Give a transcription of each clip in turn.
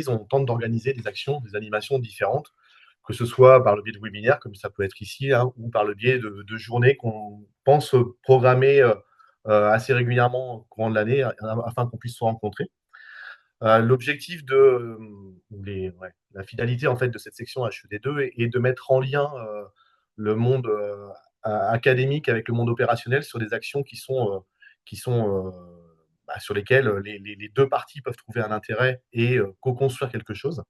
on tente d'organiser des actions, des animations différentes, que ce soit par le biais de webinaires, comme ça peut être ici, hein, ou par le biais de journées qu'on pense programmer assez régulièrement au courant de l'année afin qu'on puisse se rencontrer. L'objectif la finalité en fait de cette section HED2 est de mettre en lien le monde académique avec le monde opérationnel sur des actions sur lesquelles les deux parties peuvent trouver un intérêt et co-construire quelque chose.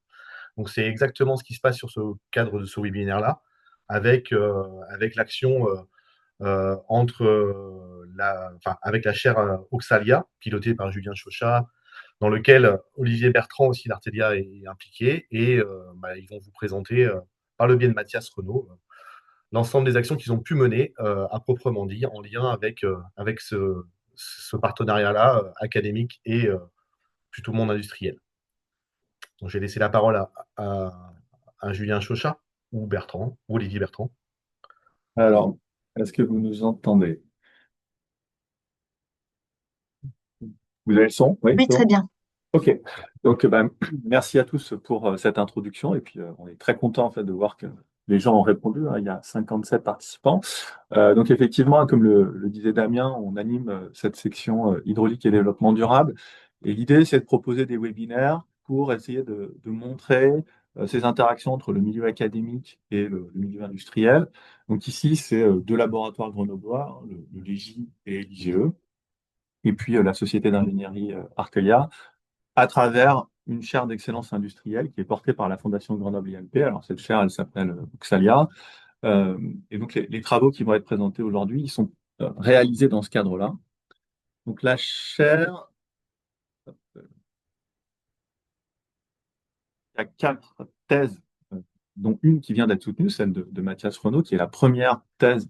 Donc c'est exactement ce qui se passe sur ce cadre de ce webinaire-là, avec l'action avec la chaire Oxalia, pilotée par Julien Chauchat, dans lequel Olivier Bertrand aussi d'Artelia est impliqué, et ils vont vous présenter, par le biais de Mathias Renaud, l'ensemble des actions qu'ils ont pu mener, à proprement dit, en lien avec ce partenariat-là, académique et plutôt monde industriel. Donc, j'ai laissé la parole à Julien Chauchat, ou Bertrand, ou Olivier Bertrand. Alors, est-ce que vous nous entendez? Vous avez le son? Oui, Oui, c'est très bon? bien. Ok. Donc, merci à tous pour cette introduction. Et puis, on est très content en fait de voir que les gens ont répondu, hein. Il y a 57 participants. Donc, effectivement, comme le disait Damien, on anime cette section hydraulique et développement durable. Et l'idée, c'est de proposer des webinaires pour essayer de montrer ces interactions entre le milieu académique et le milieu industriel. Donc, ici, c'est deux laboratoires grenoblois, hein, le LEGI et l'IGE, et puis la société d'ingénierie Artelia, à travers une chaire d'excellence industrielle qui est portée par la Fondation Grenoble IMP. Alors, cette chaire, elle s'appelle Oxalia. Euh, et donc, les travaux qui vont être présentés aujourd'hui, ils sont réalisés dans ce cadre-là. Donc, la chaire, il y a 4 thèses, dont une qui vient d'être soutenue, celle de Mathias Renaud, qui est la première thèse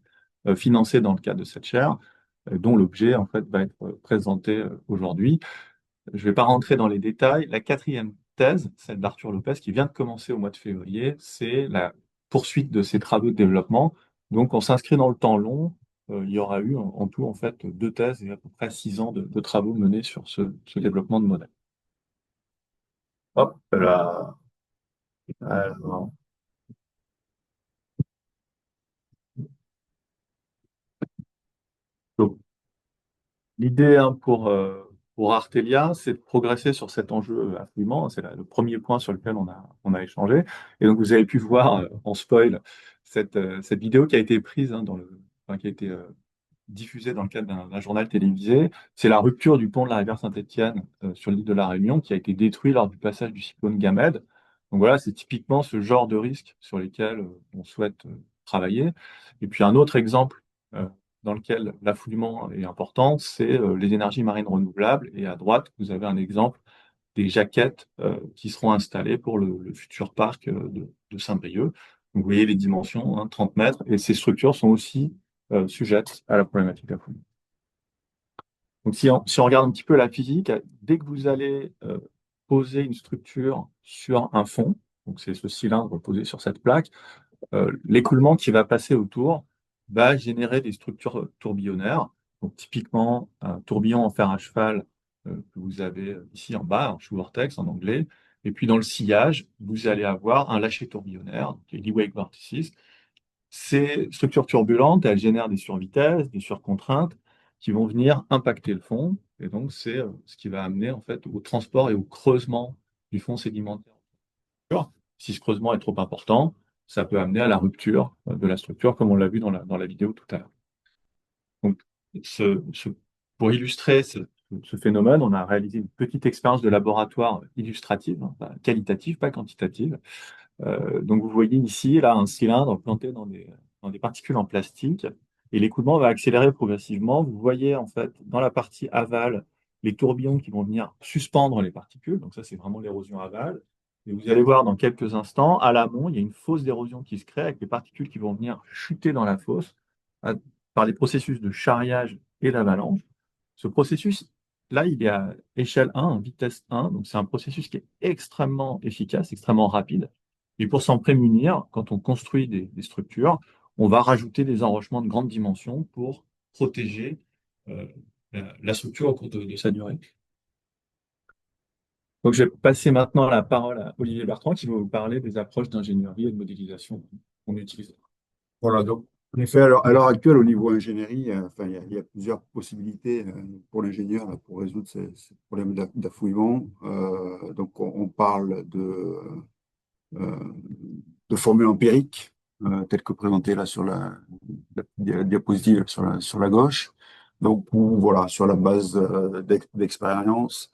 financée dans le cadre de cette chaire, dont l'objet, en fait, va être présenté aujourd'hui. Je ne vais pas rentrer dans les détails. La quatrième thèse, celle d'Arthur Lopez, qui vient de commencer au mois de février, c'est la poursuite de ces travaux de développement. Donc, on s'inscrit dans le temps long. Il y aura eu en tout, en fait, 2 thèses et à peu près 6 ans de travaux menés sur ce développement de modèles. Hop là. Alors, donc, l'idée, hein, pour Artelia, c'est de progresser sur cet enjeu affluent. C'est le premier point sur lequel on a échangé. Et donc, vous avez pu voir en spoil cette vidéo qui a été prise, hein, qui a été diffusée dans le cadre d'un journal télévisé. C'est la rupture du pont de la rivière Saint-Étienne sur l'île de la Réunion qui a été détruit lors du passage du cyclone Gamed. Donc voilà, c'est typiquement ce genre de risque sur lesquels on souhaite travailler. Et puis un autre exemple dans lequel l'affoulement est important, c'est les énergies marines renouvelables. Et à droite, vous avez un exemple des jaquettes qui seront installées pour le futur parc de Saint-Brieuc. Donc, vous voyez les dimensions, hein, 30 mètres, et ces structures sont aussi sujettes à la problématique d'affoulement. Donc, si on regarde un petit peu la physique, dès que vous allez poser une structure sur un fond, donc c'est ce cylindre posé sur cette plaque, l'écoulement qui va passer autour va générer des structures tourbillonnaires. Donc, typiquement, un tourbillon en fer à cheval que vous avez ici en bas, un shoe vortex en anglais. Et puis, dans le sillage, vous allez avoir un lâcher tourbillonnaire, qui est l'e-wake vortices. Ces structures turbulentes, elles génèrent des survitesses, des surcontraintes qui vont venir impacter le fond. Et donc, c'est ce qui va amener en fait au transport et au creusement du fond sédimentaire. Si ce creusement est trop important, ça peut amener à la rupture de la structure, comme on l'a vu dans la vidéo tout à l'heure. Donc, pour illustrer ce phénomène, on a réalisé une petite expérience de laboratoire illustrative, hein, qualitative, pas quantitative. Donc, vous voyez ici, là, un cylindre planté dans des particules en plastique, et l'écoulement va accélérer progressivement. Vous voyez, en fait, dans la partie aval, les tourbillons qui vont venir suspendre les particules. Donc, ça, c'est vraiment l'érosion aval. Et vous allez voir dans quelques instants, à l'amont, il y a une fosse d'érosion qui se crée avec les particules qui vont venir chuter dans la fosse par des processus de charriage et d'avalanche. Ce processus, là, il est à échelle 1, vitesse 1. Donc, c'est un processus qui est extrêmement efficace, extrêmement rapide. Et pour s'en prémunir, quand on construit des structures, on va rajouter des enrochements de grande dimension pour protéger la structure au cours de sa durée. Donc, je vais passer maintenant la parole à Olivier Bertrand qui va vous parler des approches d'ingénierie et de modélisation qu'on utilise. Voilà, donc, en effet, à l'heure actuelle, au niveau ingénierie, enfin, il y a plusieurs possibilités pour l'ingénieur là, pour résoudre ces problèmes d'affouillement. Donc, on parle euh, de formules empiriques, telles que présentées là sur la diapositive sur la gauche. Donc, où, voilà, sur la base d'expérience,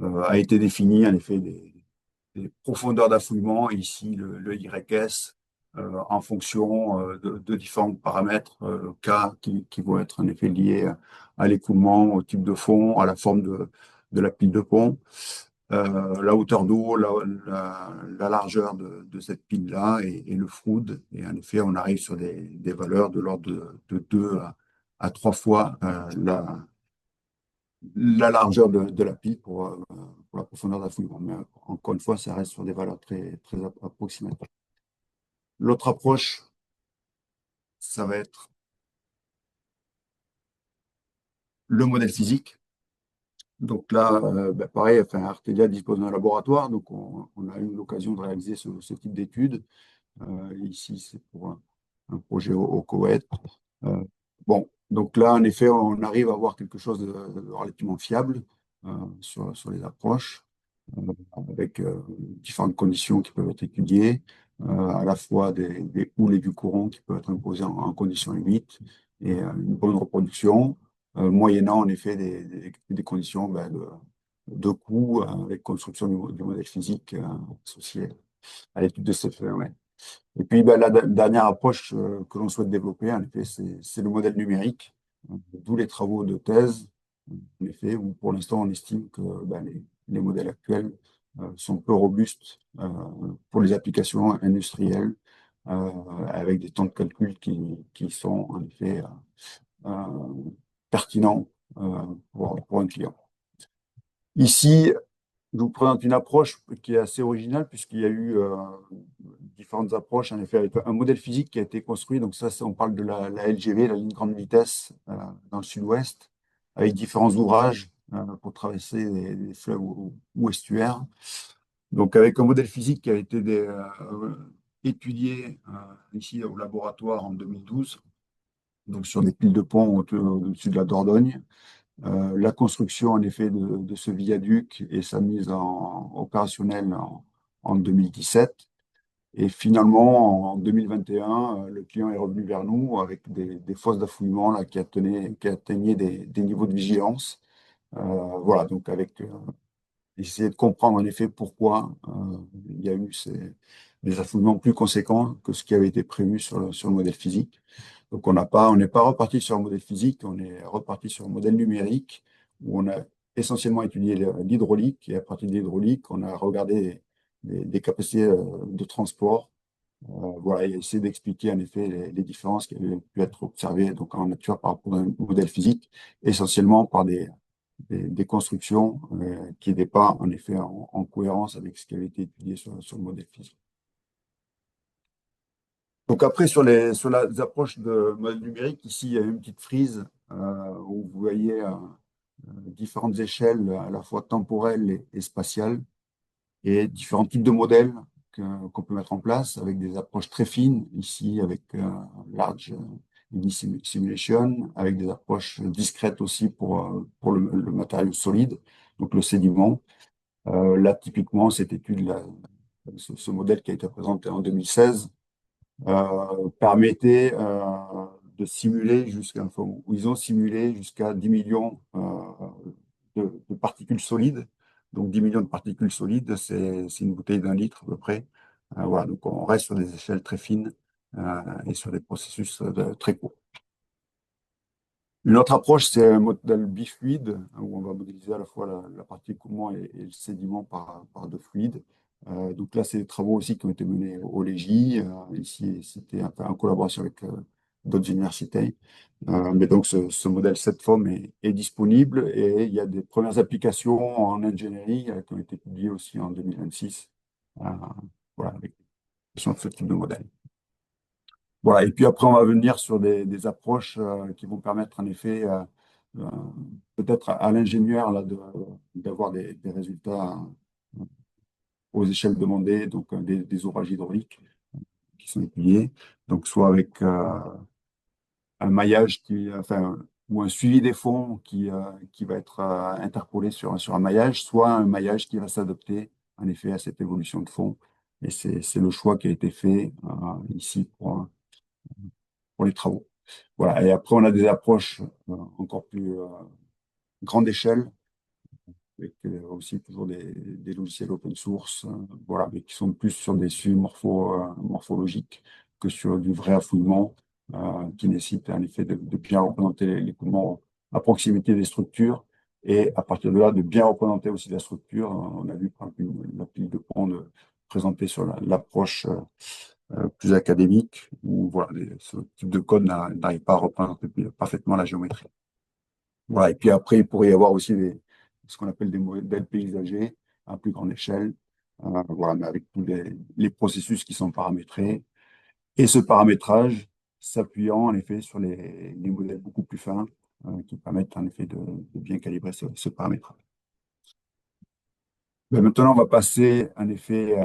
a été défini en effet des profondeurs d'affouillement, ici le YS, en fonction de différents paramètres K qui vont être en effet liés à l'écoulement, au type de fond, à la forme de la pile de pont, la hauteur d'eau, la largeur de cette pile-là et le froud. Et en effet, on arrive sur des valeurs de l'ordre de 2 à 3 fois la largeur de la pile pour la profondeur d'affouillement. Mais encore une fois, ça reste sur des valeurs très approximatives. L'autre approche, ça va être le modèle physique. Donc là, pareil, enfin, Artelia dispose d'un laboratoire, donc on a eu l'occasion de réaliser ce type d'études. Ici, c'est pour un projet au Koweït. Euh, bon, donc là, en effet, on arrive à avoir quelque chose de relativement fiable sur les approches, avec différentes conditions qui peuvent être étudiées, à la fois des houles et du courant qui peuvent être imposés en conditions limites, et une bonne reproduction, moyennant en effet des conditions de coût avec construction du modèle physique associé à l'étude de ces phénomènes. Et puis, ben, la dernière approche que l'on souhaite développer, en effet, c'est le modèle numérique, d'où les travaux de thèse, en effet, où pour l'instant, on estime que ben, les modèles actuels sont peu robustes pour les applications industrielles, avec des temps de calcul qui sont en effet euh, pertinents pour un client. Ici, je vous présente une approche qui est assez originale puisqu'il y a eu différentes approches, en effet, avec un modèle physique qui a été construit. Donc ça, on parle de la LGV, la ligne grande vitesse, dans le sud-ouest, avec différents ouvrages pour traverser les fleuves ou estuaires. Donc avec un modèle physique qui a été étudié ici au laboratoire en 2012, donc sur des piles de pont au-dessus de la Dordogne. La construction, en effet, de ce viaduc et sa mise opérationnelle en 2017. Et finalement, en 2021, le client est revenu vers nous avec des fosses d'affouillement là, qui atteignaient des niveaux de vigilance. Voilà, donc avec essayer de comprendre en effet pourquoi il y a eu des affouillements plus conséquents que ce qui avait été prévu sur le modèle physique. Donc on n'est pas reparti sur un modèle physique, on est reparti sur un modèle numérique où on a essentiellement étudié l'hydraulique et à partir de l'hydraulique, on a regardé des capacités de transport. Voilà, et essayer d'expliquer en effet les différences qui avaient pu être observées donc en nature par rapport à un modèle physique, essentiellement par des constructions qui n'étaient pas en effet en cohérence avec ce qui avait été étudié sur le modèle physique. Donc après, sur les approches de modèle numérique, ici, il y a une petite frise où vous voyez différentes échelles, à la fois temporelles et spatiales, et différents types de modèles qu'on peut mettre en place avec des approches très fines, ici avec Large Simulation, avec des approches discrètes aussi pour le matériau solide, donc le sédiment. Là, typiquement, cette étude, là, ce modèle qui a été présenté en 2016, permettait de simuler enfin, où ils ont simulé jusqu'à 10 millions de particules solides. Donc 10 millions de particules solides, c'est une bouteille d'un litre à peu près. Voilà, donc on reste sur des échelles très fines et sur des processus très courts. Une autre approche, c'est un modèle bifluide, où on va modéliser à la fois la partie écoulement et le sédiment par deux fluides. Donc là, c'est des travaux aussi qui ont été menés au Légy. Ici, c'était en collaboration avec d'autres universités. Mais donc, ce modèle SETFOAM est disponible et il y a des premières applications en ingénierie qui ont été publiées aussi en 2026. Euh, voilà, avec ce type de modèle. Voilà, et puis après, on va venir sur des approches qui vont permettre en effet, euh, peut-être à l'ingénieur là, d'avoir des résultats aux échelles demandées, donc des ouvrages hydrauliques qui sont étudiés, donc soit avec un maillage enfin, ou un suivi des fonds qui va être interpolé sur un maillage, soit un maillage qui va s'adapter en effet à cette évolution de fond. Et c'est le choix qui a été fait ici pour les travaux. Voilà. Et après, on a des approches encore plus grande échelle, avec aussi toujours des logiciels open source, voilà, mais qui sont plus sur des suivis morphologiques que sur du vrai affouillement, qui nécessite en effet de bien représenter l'écoulement à proximité des structures, et à partir de là, de bien représenter aussi la structure. On a vu par exemple la pile de pont présentée sur l'approche plus académique, où voilà, ce type de code n'arrive pas à représenter parfaitement la géométrie. Voilà. Et puis après, il pourrait y avoir aussi ce qu'on appelle des modèles paysagers à plus grande échelle, voilà, mais avec tous les processus qui sont paramétrés. Et ce paramétrage s'appuyant en effet sur les modèles beaucoup plus fins qui permettent en effet de bien calibrer ce paramétrage. Ben, maintenant, on va passer en effet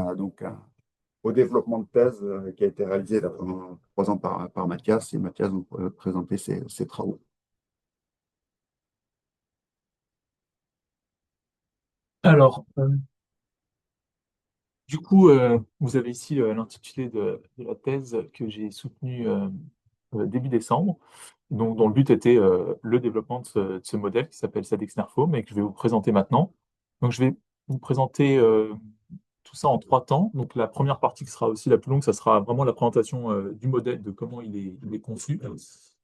au développement de thèse qui a été réalisé là, pendant 3 ans par Mathias. Et Mathias vous présenter ses travaux. Alors, du coup, vous avez ici l'intitulé de la thèse que j'ai soutenue début décembre, donc, dont le but était le développement de ce modèle qui s'appelle SADEX-NERFO, mais que je vais vous présenter maintenant. Donc, je vais vous présenter tout ça en 3 temps. Donc, la première partie qui sera aussi la plus longue, ça sera vraiment la présentation du modèle, de comment il est conçu.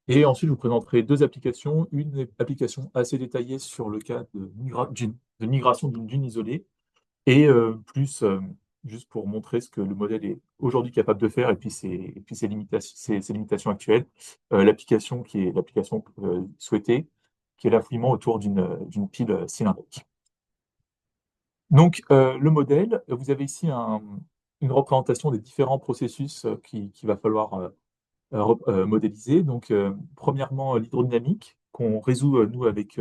Et ensuite, je vous présenterai 2 applications. Une application assez détaillée sur le cas de migration d'une dune isolée, et plus juste pour montrer ce que le modèle est aujourd'hui capable de faire, et puis ses limitations actuelles. L'application qui est l'application souhaitée, qui est l'affouillement autour d'une pile cylindrique. Donc, le modèle, vous avez ici une représentation des différents processus qu'il va falloir modéliser. Donc, premièrement, l'hydrodynamique, qu'on résout, nous, avec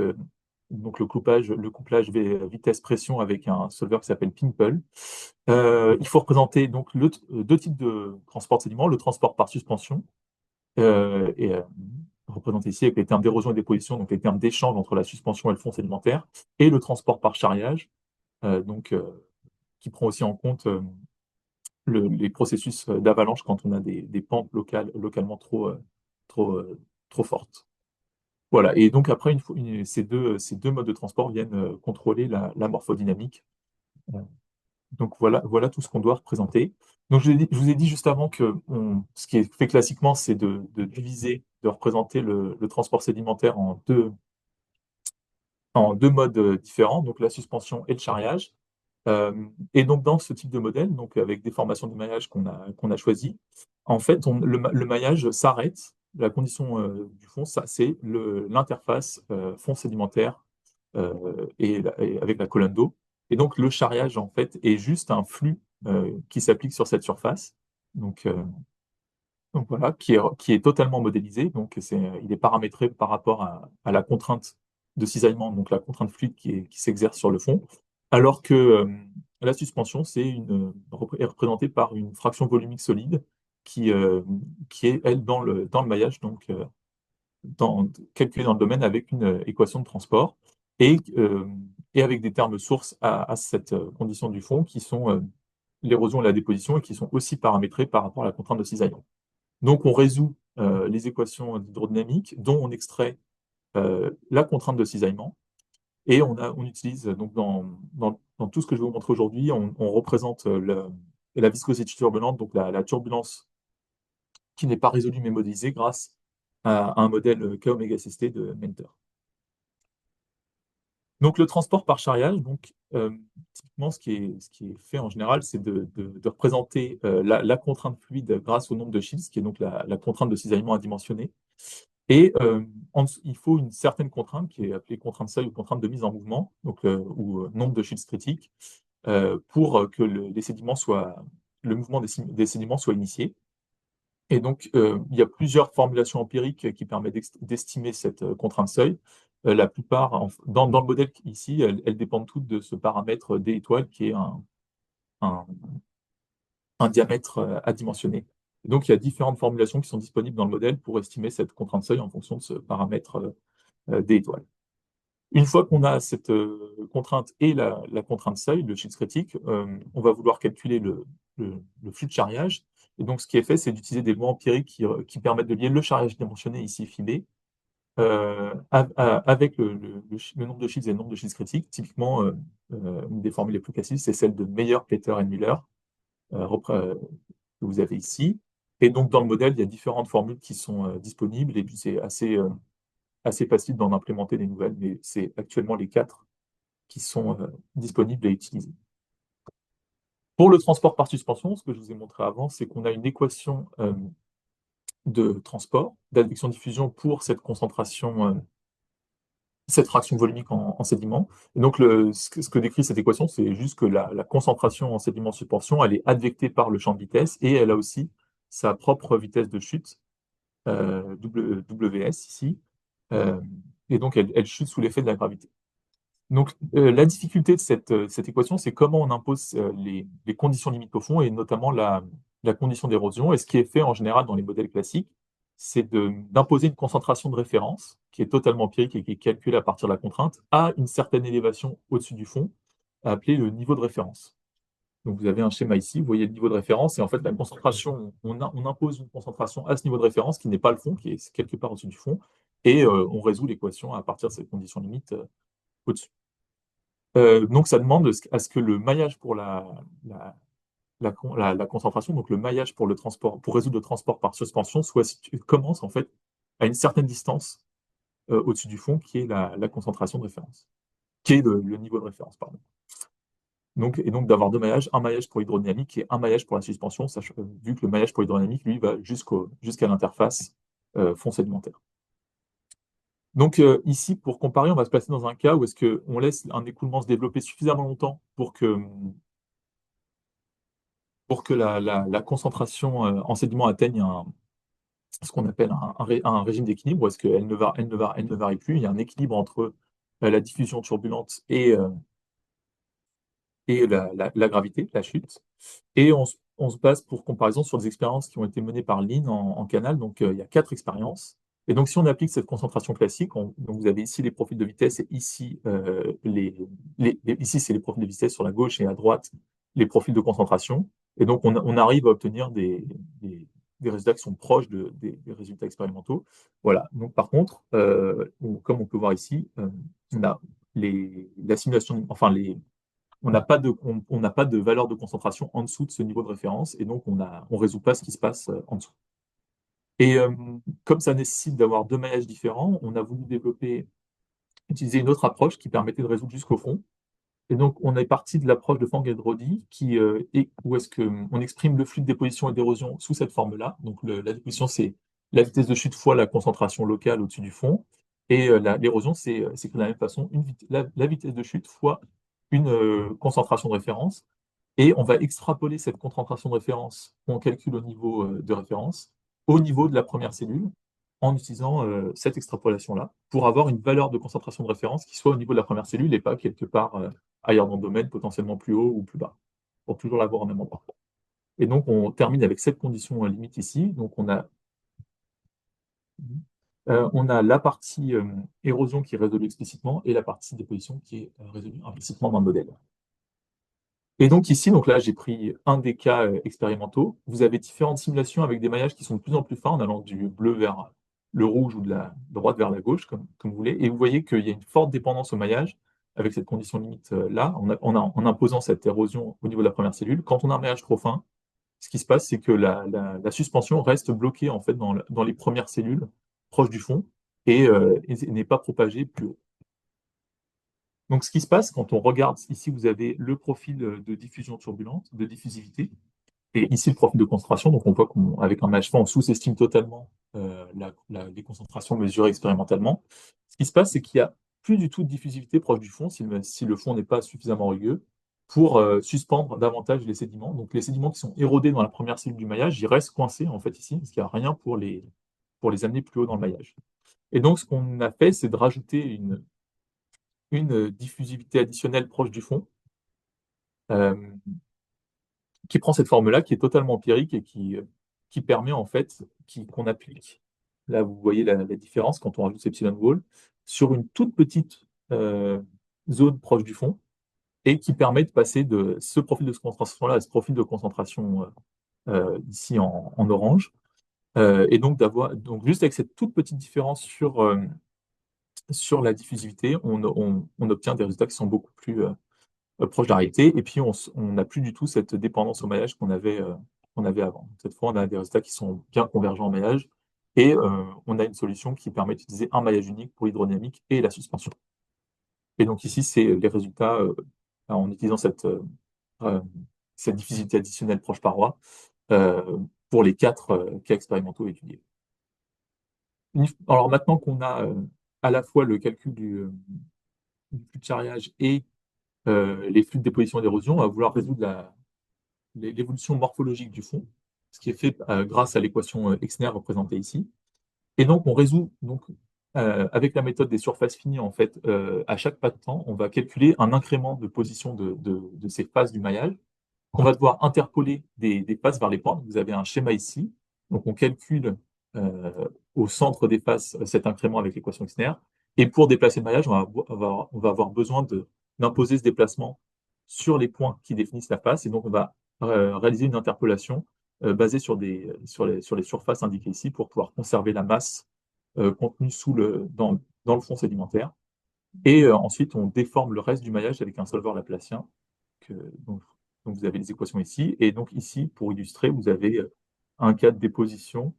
donc le couplage vitesse-pression avec un solveur qui s'appelle Pimple. Il faut représenter donc 2 types de transport de sédiments, le transport par suspension, et représenté ici avec les termes d'érosion et d'éposition, donc les termes d'échange entre la suspension et le fond sédimentaire, et le transport par charriage, donc, qui prend aussi en compte les processus d'avalanche quand on a des pentes localement trop, trop fortes. Voilà, et donc après, ces deux modes de transport viennent contrôler la morphodynamique. Euh, Donc voilà tout ce qu'on doit représenter. Donc je vous ai dit juste avant que ce qui est fait classiquement, c'est de diviser, de représenter le transport sédimentaire en deux modes différents, donc la suspension et le charriage. Et donc, dans ce type de modèle, donc avec des formations de maillage qu'on a choisies, en fait, le maillage s'arrête. La condition du fond, ça, c'est l'interface fond sédimentaire et avec la colonne d'eau. Et donc, le charriage, en fait, est juste un flux qui s'applique sur cette surface. Donc, voilà, qui est totalement modélisé. Donc, il est paramétré par rapport à la contrainte de cisaillement, donc la contrainte fluide qui s'exerce sur le fond, alors que la suspension, est représentée par une fraction volumique solide qui, euh, qui est, elle, dans le maillage, donc calculée dans le domaine avec une équation de transport, et, euh, et avec des termes sources à cette condition du fond qui sont l'érosion et la déposition, et qui sont aussi paramétrés par rapport à la contrainte de cisaillement. Donc, on résout les équations d'hydrodynamique, dont on extrait la contrainte de cisaillement, et on utilise, donc dans tout ce que je vais vous montrer aujourd'hui, on représente la viscosité turbulente, donc la turbulence qui n'est pas résolue mais modélisée grâce à un modèle K-OMEGA-SST de Mentor. Donc, le transport par charriage, donc, typiquement, ce qui est fait en général, c'est de représenter la contrainte fluide grâce au nombre de Shields, qui est donc la contrainte de cisaillement adimensionnée. Et il faut une certaine contrainte, qui est appelée contrainte seuil ou contrainte de mise en mouvement, donc, ou nombre de Shields critiques, pour que le mouvement des sédiments soit initié. Et donc, il y a plusieurs formulations empiriques qui permettent d'estimer cette contrainte seuil. la plupart, dans le modèle ici, elles dépendent toutes de ce paramètre D étoile qui est un, un diamètre adimensionné. Donc, il y a différentes formulations qui sont disponibles dans le modèle pour estimer cette contrainte seuil en fonction de ce paramètre D étoile. Une fois qu'on a cette contrainte et la contrainte seuil, le Schütz critique, on va vouloir calculer le flux de charriage. Et donc, ce qui est fait, c'est d'utiliser des lois empiriques qui permettent de lier le charriage dimensionné, ici phi b, avec le nombre de Schütz et le nombre de Schütz critiques. Typiquement, une des formules les plus classiques, c'est celle de Meyer, Peter et Müller, que vous avez ici. Et donc, dans le modèle, il y a différentes formules qui sont disponibles, et puis c'est assez facile d'en implémenter des nouvelles, mais c'est actuellement les 4 qui sont disponibles et utilisés. Pour le transport par suspension, ce que je vous ai montré avant, c'est qu'on a une équation de transport, d'advection-diffusion pour cette concentration, cette fraction volumique en sédiment. Et donc, ce que décrit cette équation, c'est juste que la concentration en sédiment suspension, elle est advectée par le champ de vitesse et elle a aussi sa propre vitesse de chute, WS ici, et donc elle chute sous l'effet de la gravité. Donc, la difficulté de cette équation, c'est comment on impose les conditions limites au fond, et notamment la condition d'érosion. Et ce qui est fait en général dans les modèles classiques, c'est d'imposer une concentration de référence, qui est totalement empirique et qui est calculée à partir de la contrainte, à une certaine élévation au-dessus du fond, appelée le niveau de référence. Donc, vous avez un schéma ici, vous voyez le niveau de référence, et en fait, la concentration, on impose une concentration à ce niveau de référence, qui n'est pas le fond, qui est quelque part au-dessus du fond, et on résout l'équation à partir de cette condition limite au-dessus. Donc, ça demande à ce que le maillage pour la concentration, donc le maillage pour le transport, pour résoudre le transport par suspension, commence en fait à une certaine distance au-dessus du fond, qui est la concentration de référence, qui est le niveau de référence, pardon. Et donc d'avoir deux maillages, un maillage pour l'hydrodynamique et un maillage pour la suspension, vu que le maillage pour l'hydrodynamique, lui, va jusqu'à l'interface fond sédimentaire. Donc ici, pour comparer, on va se placer dans un cas où est-ce qu'on laisse un écoulement se développer suffisamment longtemps pour que la concentration en sédiment atteigne ce qu'on appelle un régime d'équilibre, où est-ce qu'elle elle ne varie plus. Il y a un équilibre entre la diffusion turbulente et la gravité, la chute. Et on se base pour comparaison sur des expériences qui ont été menées par Lin en canal. Donc, il y a 4 expériences. Et donc, si on applique cette concentration classique, donc vous avez ici les profils de vitesse et ici, ici c'est les profils de vitesse sur la gauche et à droite, les profils de concentration. Et donc, on arrive à obtenir des résultats qui sont proches des résultats expérimentaux. Voilà. Donc, par contre, comme on peut voir ici, on a la simulation, enfin, on n'a pas de valeur de concentration en dessous de ce niveau de référence, et donc on ne résout pas ce qui se passe en dessous. Et comme ça nécessite d'avoir deux maillages différents, on a voulu utiliser une autre approche qui permettait de résoudre jusqu'au fond. Et donc on est parti de l'approche de Fang et de Rodi, où est-ce qu'on exprime le flux de déposition et d'érosion sous cette forme-là. Donc la déposition, c'est la vitesse de chute fois la concentration locale au-dessus du fond. Et l'érosion, c'est de la même façon, la vitesse de chute fois une concentration de référence. Et on va extrapoler cette concentration de référence qu'on calcule au niveau de référence au niveau de la première cellule en utilisant cette extrapolation-là pour avoir une valeur de concentration de référence qui soit au niveau de la première cellule et pas quelque part ailleurs dans le domaine, potentiellement plus haut ou plus bas, pour toujours l'avoir au même endroit. Et donc, on termine avec cette condition limite ici. Donc, on a la partie érosion qui est résolue explicitement et la partie déposition qui est résolue implicitement dans le modèle. Et donc ici, donc là, j'ai pris un des cas expérimentaux. Vous avez différentes simulations avec des maillages qui sont de plus en plus fins, en allant du bleu vers le rouge ou de la droite vers la gauche, comme vous voulez. Et vous voyez qu'il y a une forte dépendance au maillage avec cette condition limite là, en imposant cette érosion au niveau de la première cellule. Quand on a un maillage trop fin, ce qui se passe, c'est que la suspension reste bloquée en fait dans les premières cellules proches du fond et n'est pas propagée plus haut. Donc, ce qui se passe quand on regarde, ici, vous avez le profil de diffusion turbulente, de diffusivité, et ici, le profil de concentration. Donc, on voit qu'avec un maillage fin, on sous-estime totalement les concentrations mesurées expérimentalement. Ce qui se passe, c'est qu'il n'y a plus du tout de diffusivité proche du fond, si le fond n'est pas suffisamment rugueux, pour suspendre davantage les sédiments. Donc, les sédiments qui sont érodés dans la première cellule du maillage, ils restent coincés, en fait, ici, parce qu'il n'y a rien pour les amener plus haut dans le maillage. Et donc, ce qu'on a fait, c'est de rajouter une diffusivité additionnelle proche du fond, euh, qui prend cette forme-là, qui est totalement empirique et qui permet en fait qu'on applique. Là, vous voyez la différence quand on rajoute ces epsilon wall sur une toute petite zone proche du fond et qui permet de passer de ce profil de concentration-là à ce profil de concentration ici en orange. Et donc, donc, juste avec cette toute petite différence sur la diffusivité, on obtient des résultats qui sont beaucoup plus proches de la réalité. Et puis, on n'a plus du tout cette dépendance au maillage qu'on avait avant. Cette fois, on a des résultats qui sont bien convergents en maillage. Et on a une solution qui permet d'utiliser un maillage unique pour l'hydrodynamique et la suspension. Et donc ici, c'est les résultats en utilisant euh, cette diffusivité additionnelle proche paroi pour les 4 cas expérimentaux étudiés. Alors maintenant qu'on a à la fois le calcul du flux de charriage et les flux de déposition et d'érosion, on va vouloir résoudre l'évolution morphologique du fond, ce qui est fait grâce à l'équation Exner représentée ici. Et donc, on résout avec la méthode des surfaces finies, en fait, à chaque pas de temps, on va calculer un incrément de position de ces faces du maillage, qu'on va devoir interpoler des faces vers les pointes. Vous avez un schéma ici. Donc, on calcule au centre des faces cet incrément avec l'équation Exner. Et pour déplacer le maillage, on va avoir besoin d'imposer ce déplacement sur les points qui définissent la face. Et donc, on va réaliser une interpolation basée sur les surfaces indiquées ici pour pouvoir conserver la masse contenue dans le fond sédimentaire. Et ensuite, on déforme le reste du maillage avec un solveur laplacien. Que, donc, donc, vous avez les équations ici. Et donc ici, pour illustrer, vous avez un cas de déposition,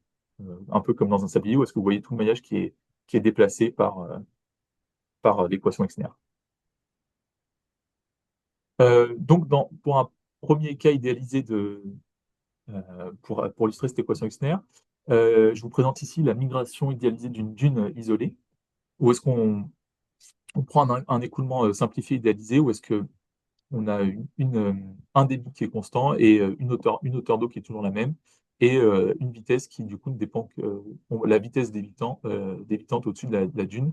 un peu comme dans un sablier, où est-ce que vous voyez tout le maillage qui est déplacé par l'équation Exner. Donc, pour un premier cas idéalisé pour illustrer cette équation Exner, je vous présente ici la migration idéalisée d'une dune isolée, où est-ce qu'on prend un écoulement simplifié idéalisé, où est-ce que on a un débit qui est constant et une hauteur d'eau qui est toujours la même, et une vitesse qui, du coup, ne dépend que la vitesse débitante au-dessus de la dune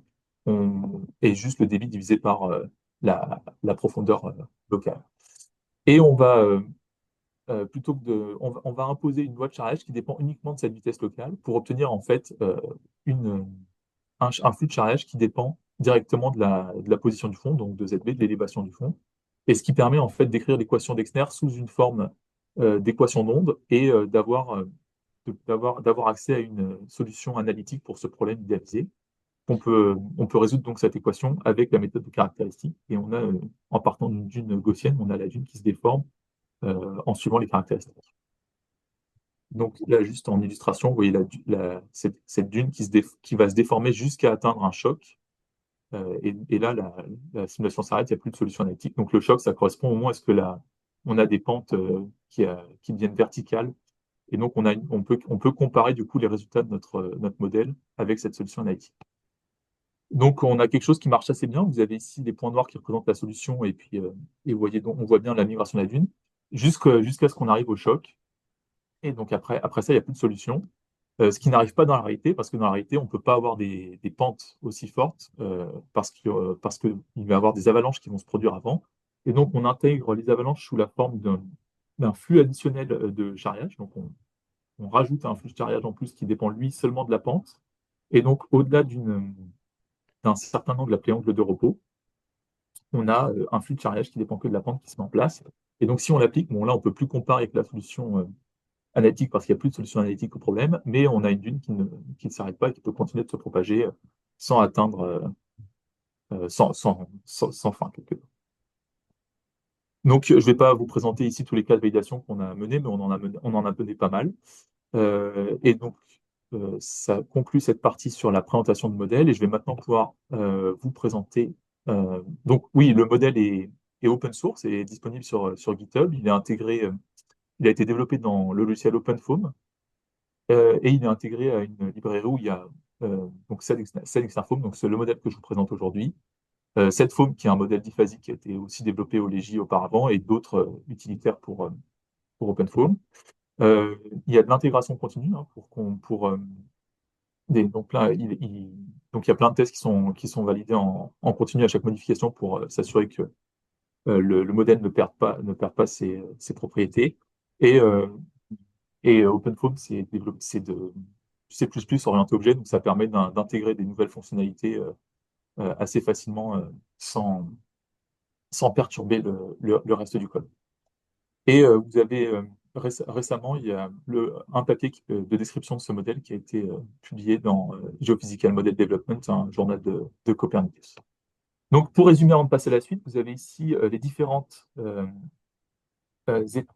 est juste le débit divisé par la profondeur locale. Et plutôt que on va imposer une loi de charriage qui dépend uniquement de cette vitesse locale pour obtenir en fait une, un flux de charriage qui dépend directement de la position du fond, donc de ZB, de l'élévation du fond, et ce qui permet en fait d'écrire l'équation d'Exner sous une forme d'équation d'onde et d'avoir accès à une solution analytique pour ce problème idéalisé. On peut résoudre donc cette équation avec la méthode de caractéristiques, et on a, en partant d'une dune gaussienne, on a la dune qui se déforme en suivant les caractéristiques. Donc là, juste en illustration, vous voyez cette dune qui va se déformer jusqu'à atteindre un choc. Et là, la simulation s'arrête, il n'y a plus de solution analytique. Donc le choc, ça correspond au moment où est-ce que on a des pentes qui deviennent verticales. Et donc on peut comparer du coup les résultats de notre modèle avec cette solution analytique. Donc on a quelque chose qui marche assez bien. Vous avez ici les points noirs qui représentent la solution, et puis et vous voyez, donc, on voit bien la migration de la dune jusqu'à ce qu'on arrive au choc. Et donc après ça, il n'y a plus de solution. Ce qui n'arrive pas dans la réalité, parce que dans la réalité, on ne peut pas avoir des pentes aussi fortes, parce qu'il va y avoir des avalanches qui vont se produire avant. Et donc, on intègre les avalanches sous la forme d'un flux additionnel de charriage. Donc, on rajoute un flux de charriage en plus qui dépend, lui, seulement de la pente. Et donc, au-delà d'un certain angle appelé angle de repos, on a un flux de charriage qui dépend que de la pente qui se met en place. Et donc, si on l'applique, bon, là, on ne peut plus comparer avec la solution analytique parce qu'il n'y a plus de solution analytique au problème, mais on a une dune qui ne s'arrête pas et qui peut continuer de se propager sans atteindre, sans fin, quelque part. Donc, je ne vais pas vous présenter ici tous les cas de validation qu'on a menés, mais on en a mené pas mal. Et donc, ça conclut cette partie sur la présentation de modèle, et je vais maintenant pouvoir vous présenter. Donc, oui, le modèle est open source et est disponible sur GitHub. Il est intégré, il a été développé dans le logiciel OpenFOAM, et il est intégré à une librairie où il y a donc CellXinfoam, donc c'est le modèle que je vous présente aujourd'hui. CellFoam, qui est un modèle diphasique qui a été aussi développé au Légi auparavant, et d'autres utilitaires pour OpenFOAM. Il y a de l'intégration continue, hein, Donc là, donc il y a plein de tests qui sont validés en continu à chaque modification pour s'assurer que le modèle ne perd pas ses propriétés. Et, euh, et OpenFOAM, c'est de C++ orienté objet, donc ça permet d'intégrer des nouvelles fonctionnalités assez facilement sans perturber le reste du code. Et vous avez récemment, il y a un papier de description de ce modèle qui a été publié dans Geophysical Model Development, un journal de Copernicus. Donc, pour résumer, avant de passer à la suite, vous avez ici les différentes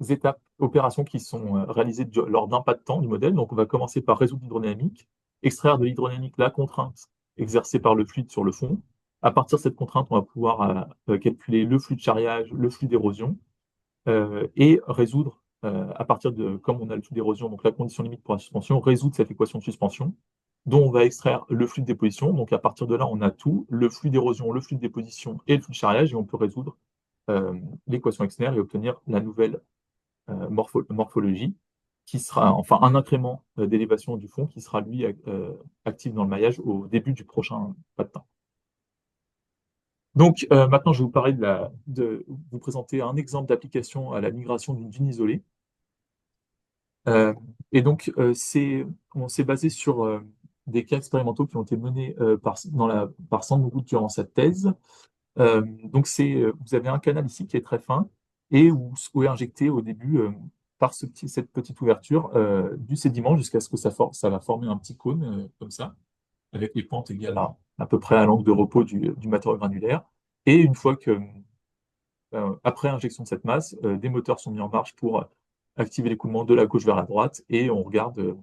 étapes, opérations qui sont réalisées lors d'un pas de temps du modèle. Donc, on va commencer par résoudre l'hydrodynamique, extraire de l'hydrodynamique la contrainte exercée par le fluide sur le fond. À partir de cette contrainte, on va pouvoir calculer le flux de charriage, le flux d'érosion, et résoudre, à partir de, comme on a le flux d'érosion, donc la condition limite pour la suspension, résoudre cette équation de suspension, dont on va extraire le flux de déposition. Donc, à partir de là, on a tout, le flux d'érosion, le flux de déposition et le flux de charriage, et on peut résoudre l'équation externe et obtenir la nouvelle morphologie, qui sera, enfin, un incrément d'élévation du fond qui sera, lui, actif dans le maillage au début du prochain pas de temps. Donc, maintenant, je vais vous parler de vous présenter un exemple d'application à la migration d'une dune isolée. Et donc, on s'est basé sur des cas expérimentaux qui ont été menés par Sandwood durant sa thèse. Donc, vous avez un canal ici qui est très fin et où est injecté au début, par cette petite ouverture, du sédiment jusqu'à ce que ça va former un petit cône comme ça, avec les pentes égales à peu près à l'angle de repos du matériau granulaire. Et une fois que, après injection de cette masse, des moteurs sont mis en marche pour activer l'écoulement de la gauche vers la droite et on regarde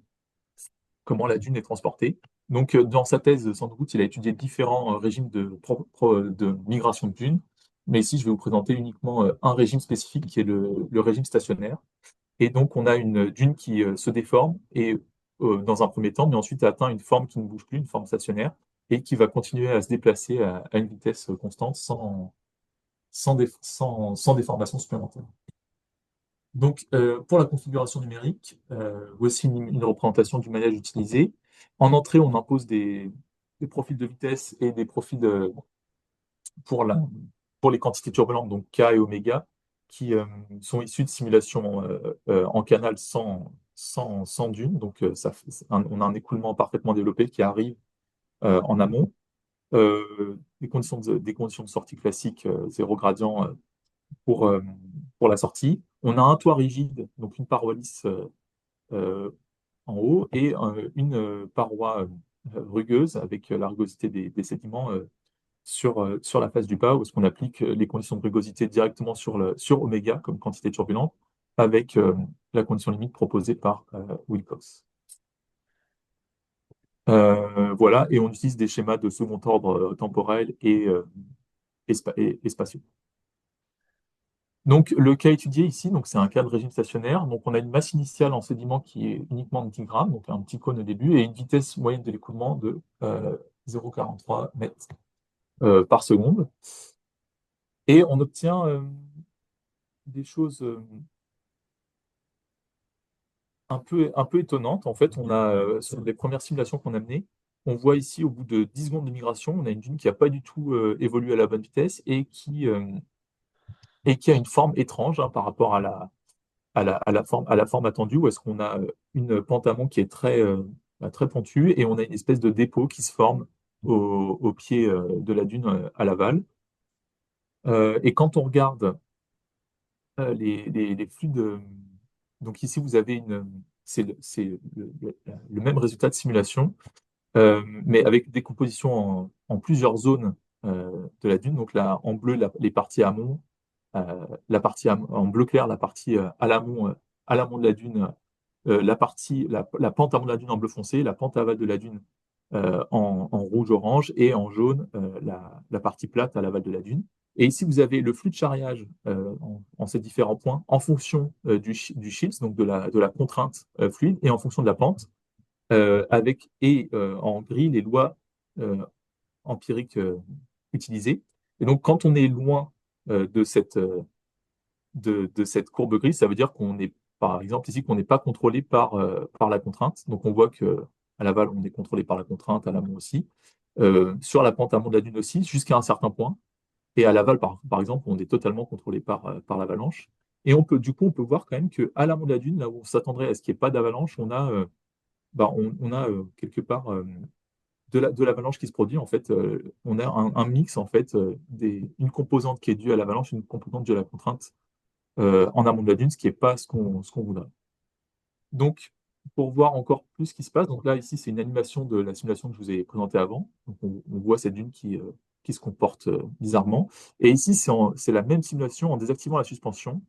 comment la dune est transportée. Donc, dans sa thèse, Sandwood, il a étudié différents régimes de migration de dunes, mais ici, je vais vous présenter uniquement un régime spécifique qui est le régime stationnaire. Et donc, on a une dune qui se déforme et, dans un premier temps, mais ensuite atteint une forme qui ne bouge plus, une forme stationnaire, et qui va continuer à se déplacer à une vitesse constante sans déformation supplémentaire. Donc, pour la configuration numérique, voici une représentation du maillage utilisé. En entrée, on impose des profils de vitesse et des profils pour, pour les quantités turbulentes, donc K et oméga, qui sont issus de simulations en canal sans dune. Donc, on a un écoulement parfaitement développé qui arrive en amont. Des conditions de sortie classiques, zéro gradient pour, euh, pour la sortie. On a un toit rigide, donc une paroi lisse euh, en haut, et une paroi rugueuse avec la rugosité des sédiments sur la face du bas, où est-ce qu'on applique les conditions de rugosité directement sur oméga comme quantité turbulente, avec la condition limite proposée par Wilcox. Voilà, et on utilise des schémas de second ordre temporel et spatiaux. Donc, le cas étudié ici, donc c'est un cas de régime stationnaire. Donc, on a une masse initiale en sédiment qui est uniquement de 10 grammes, donc un petit cône au début, et une vitesse moyenne de l'écoulement de 0,43 mètres par seconde. Et on obtient des choses un peu étonnantes. En fait, on a, sur les premières simulations qu'on a menées, on voit ici, au bout de 10 secondes de migration, on a une dune qui n'a pas du tout évolué à la bonne vitesse et qui a une forme étrange, hein, par rapport à la forme attendue, où est-ce qu'on a une pente amont qui est très pentue et on a une espèce de dépôt qui se forme au pied de la dune à l'aval. Et quand on regarde les flux de... Donc ici, vous avez c'est le même résultat de simulation, mais avec décomposition en plusieurs zones de la dune. Donc là, en bleu, les parties amont, en bleu clair, la partie à l'amont de la dune, la pente amont de la dune en bleu foncé, la pente aval de la dune en rouge-orange, et en jaune, la partie plate à l'aval de la dune. Et ici, vous avez le flux de charriage en ces différents points en fonction du shields, donc de la contrainte fluide, et en fonction de la pente, en gris les lois empiriques utilisées. Et donc, quand on est loin de cette courbe grise, ça veut dire qu'on est, par exemple, ici, qu'on n'est pas contrôlé par la contrainte. Donc, on voit que À l'aval, on est contrôlé par la contrainte, à l'amont aussi. Sur la pente amont de la dune aussi, jusqu'à un certain point. Et à l'aval, par exemple, on est totalement contrôlé par l'avalanche. Et du coup, on peut voir quand même qu'à l'amont de la dune, là où on s'attendrait à ce qu'il n'y ait pas d'avalanche, on a quelque part de l'avalanche qui se produit. En fait, on a un mix, en fait, une composante qui est due à l'avalanche, une composante due à la contrainte en amont de la dune, ce qui n'est pas ce qu'on voudrait. Donc, pour voir encore plus ce qui se passe, donc là, ici, c'est une animation de la simulation que je vous ai présentée avant. Donc, on voit cette dune qui se comporte bizarrement. Et ici, c'est la même simulation en désactivant la suspension.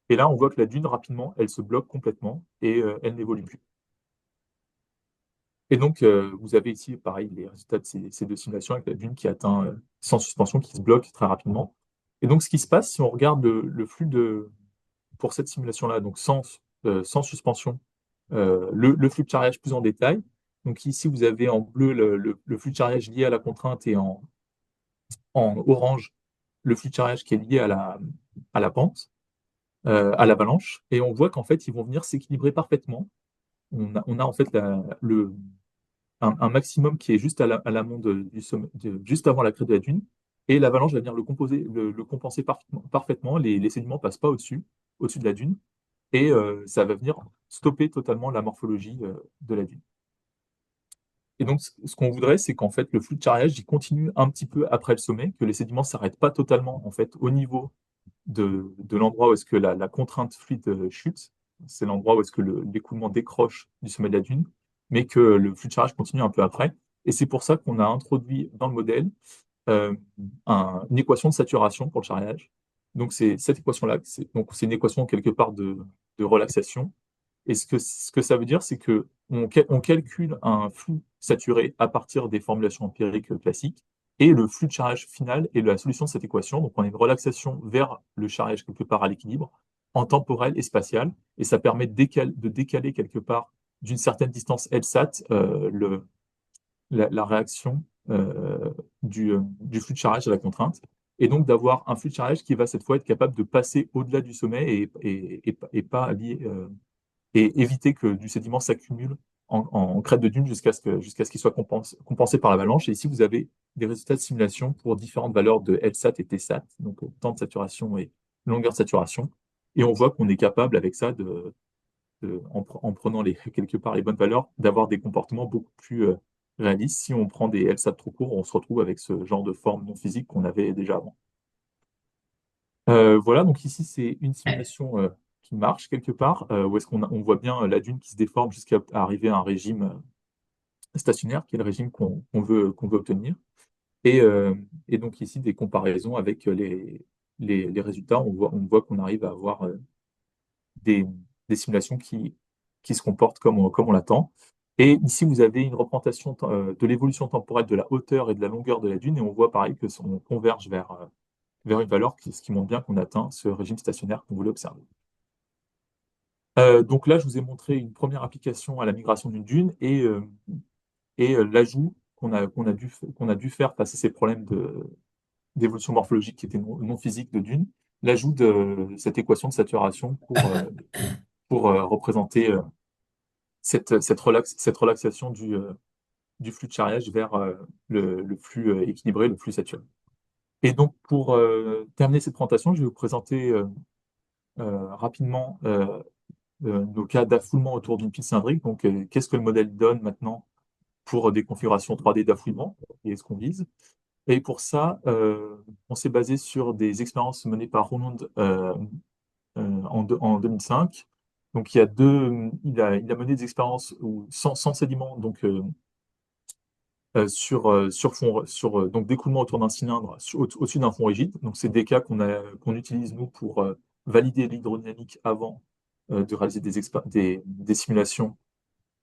Et là, on voit que la dune, rapidement, elle se bloque complètement et elle n'évolue plus. Et donc, vous avez ici, pareil, les résultats de ces deux simulations avec la dune qui atteint sans suspension, qui se bloque très rapidement. Et donc, ce qui se passe, si on regarde le flux pour cette simulation-là, donc sans suspension, le flux de charriage plus en détail. Donc ici, vous avez en bleu le flux de charriage lié à la contrainte et en orange, le flux de charriage qui est lié à la pente, à l'avalanche. Et on voit qu'en fait, ils vont venir s'équilibrer parfaitement. On a en fait un maximum qui est juste à l'amont du sommet, juste avant la crête de la dune. Et l'avalanche va venir le compenser parfaitement. Les sédiments ne passent pas au-dessus de la dune. Et ça va venir stopper totalement la morphologie de la dune. Et donc, ce qu'on voudrait, c'est qu'en fait, le flux de charriage, il continue un petit peu après le sommet, que les sédiments ne s'arrêtent pas totalement en fait, au niveau de l'endroit où est-ce que la contrainte fluide chute. C'est l'endroit où est-ce que l'écoulement décroche du sommet de la dune, mais que le flux de charriage continue un peu après. Et c'est pour ça qu'on a introduit dans le modèle euh, une équation de saturation pour le charriage. Donc, c'est cette équation-là. C'est une équation quelque part de relaxation. Et ce que ça veut dire, c'est qu'on calcule un flux saturé à partir des formulations empiriques classiques, et le flux de charriage final est la solution de cette équation. Donc, on a une relaxation vers le charriage quelque part à l'équilibre, en temporel et spatial, et ça permet de décaler quelque part d'une certaine distance LSAT la réaction du flux de charriage à la contrainte, et donc d'avoir un flux de charriage qui va cette fois être capable de passer au-delà du sommet et pas lié, et éviter que du sédiment s'accumule en crête de dune jusqu'à ce qu'il soit compensé par l'avalanche. Et ici, vous avez des résultats de simulation pour différentes valeurs de LSAT et TSAT, donc temps de saturation et longueur de saturation. Et on voit qu'on est capable avec ça, en prenant quelque part les bonnes valeurs, d'avoir des comportements beaucoup plus réalistes. Si on prend des LSAT trop courts, on se retrouve avec ce genre de forme non physique qu'on avait déjà avant. Voilà, donc ici, c'est une simulation qui marche quelque part, où est-ce qu'on voit bien la dune qui se déforme jusqu'à arriver à un régime stationnaire, qui est le régime qu'on veut obtenir. Et donc ici, des comparaisons avec les résultats, on voit qu'on arrive à avoir des, des simulations qui se comportent comme on l'attend. Et ici, vous avez une représentation de l'évolution temporelle de la hauteur et de la longueur de la dune, et on voit pareil que on converge vers une valeur, ce qui montre bien qu'on atteint ce régime stationnaire qu'on voulait observer. Donc là, je vous ai montré une première application à la migration d'une dune et l'ajout qu'on a dû faire face à ces problèmes d'évolution morphologique qui étaient non physiques de dune, l'ajout de cette équation de saturation pour représenter cette relaxation du flux de charriage vers le flux équilibré, le flux saturé. Et donc, pour terminer cette présentation, je vais vous présenter rapidement nos cas d'affoulement autour d'une pile cylindrique. Donc, qu'est-ce que le modèle donne maintenant pour des configurations 3D d'affoulement et ce qu'on vise. Et pour ça, on s'est basé sur des expériences menées par Roland en 2005. Donc, il a mené des expériences sans sédiments, donc donc d'écoulement autour d'un cylindre au-dessus d'un fond rigide. Donc, c'est des cas qu'on utilise nous pour valider l'hydrodynamique avant de réaliser des simulations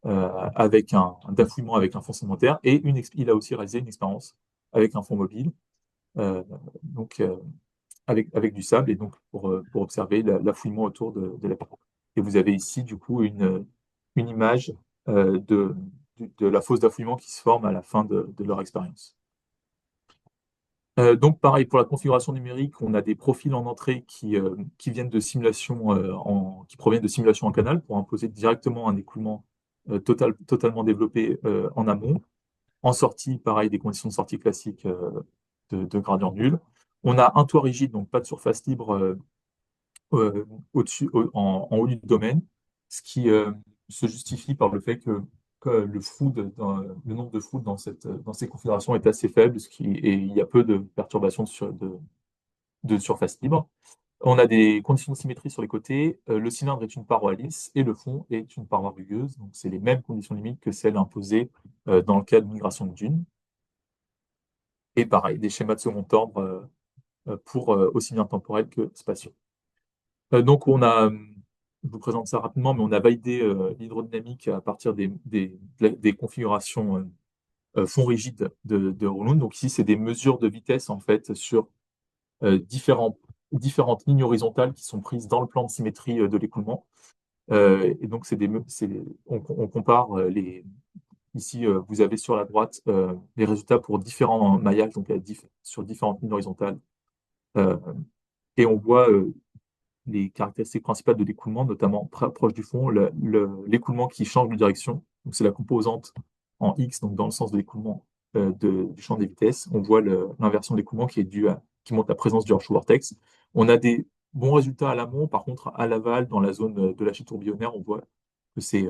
avec d'affouillement avec un fond sédimentaire. Et il a aussi réalisé une expérience avec un fond mobile, donc avec du sable, et donc pour observer l'affouillement autour de la paroi. Et vous avez ici, du coup, une image de la fosse d'affouillement qui se forme à la fin de leur expérience. Donc, pareil, pour la configuration numérique, on a des profils en entrée qui viennent de simulations qui proviennent de simulations en canal pour imposer directement un écoulement totalement développé en amont. En sortie, pareil, des conditions de sortie classiques de gradient nul. On a un toit rigide, donc pas de surface libre au-dessus, en haut du domaine, ce qui se justifie par le fait que le nombre de foot dans ces configurations est assez faible, et il y a peu de perturbations de surface libre. On a des conditions de symétrie sur les côtés. Le cylindre est une paroi lisse et le fond est une paroi rugueuse. Donc, c'est les mêmes conditions limites que celles imposées dans le cas de migration de dunes. Et pareil, des schémas de second ordre pour aussi bien temporels que spatiaux. Donc, je vous présente ça rapidement, mais on a validé l'hydrodynamique à partir des configurations fond rigide de Roulund. Donc, ici, c'est des mesures de vitesse en fait sur différentes lignes horizontales qui sont prises dans le plan de symétrie de l'écoulement. Et donc, on compare ici, vous avez sur la droite les résultats pour différents maillages, donc sur différentes lignes horizontales. Euh, et on voit les caractéristiques principales de l'écoulement, notamment proche du fond, l'écoulement qui change de direction. Donc, c'est la composante en X, donc dans le sens de l'écoulement du champ des vitesses. On voit l'inversion de l'écoulement qui montre la présence du hors vortex. On a des bons résultats à l'amont, par contre, à l'aval, dans la zone de lâcher tourbillonnaire, on voit que c'est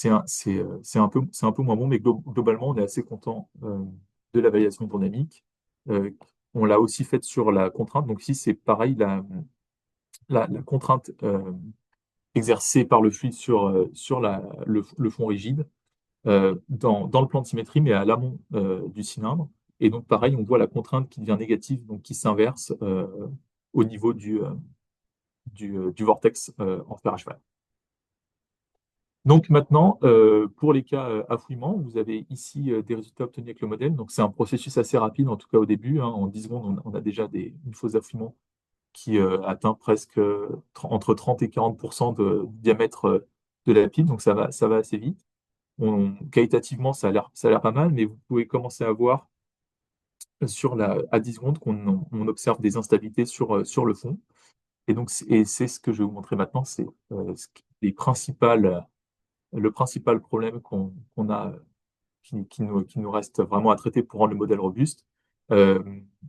un peu moins bon, mais globalement, on est assez content de la validation hydrodynamique. On l'a aussi faite sur la contrainte. Donc ici, c'est pareil, la contrainte exercée par le fluide sur le fond rigide dans le plan de symétrie, mais à l'amont du cylindre. Et donc, pareil, on voit la contrainte qui devient négative, donc qui s'inverse au niveau du vortex en fer à cheval. Donc maintenant, pour les cas à fouillement, vous avez ici des résultats obtenus avec le modèle. Donc c'est un processus assez rapide, en tout cas au début. En 10 secondes, on a déjà une fausse d'affouillement qui atteint presque entre 30 et 40% de diamètre de la pile, donc ça va assez vite. Qualitativement, ça a l'air pas mal, mais vous pouvez commencer à voir à 10 secondes on observe des instabilités sur le fond. Et donc, c'est ce que je vais vous montrer maintenant, c'est les le principal problème qu'on a, qui nous reste vraiment à traiter pour rendre le modèle robuste. Euh,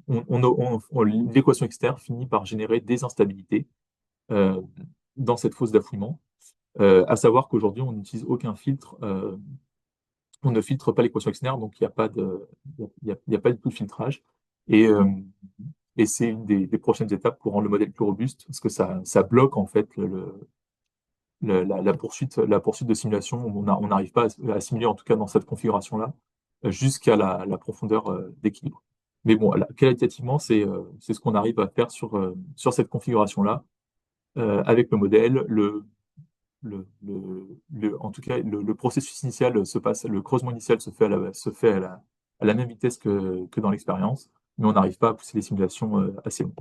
L'équation externe finit par générer des instabilités euh, dans cette fosse d'affouillement. À savoir qu'aujourd'hui, on n'utilise aucun filtre, on ne filtre pas l'équation externe, donc il n'y a pas il y a pas du tout de filtrage. Et, euh, et c'est une des prochaines étapes pour rendre le modèle plus robuste, parce que ça bloque en fait la poursuite de simulation. On n'arrive pas à simuler, en tout cas dans cette configuration-là, jusqu'à la profondeur d'équilibre. Mais bon, là, qualitativement, c'est ce qu'on arrive à faire sur cette configuration-là, avec le modèle. En tout cas, le processus initial se passe, le creusement initial se fait à la même vitesse que dans l'expérience, mais on n'arrive pas à pousser les simulations assez loin.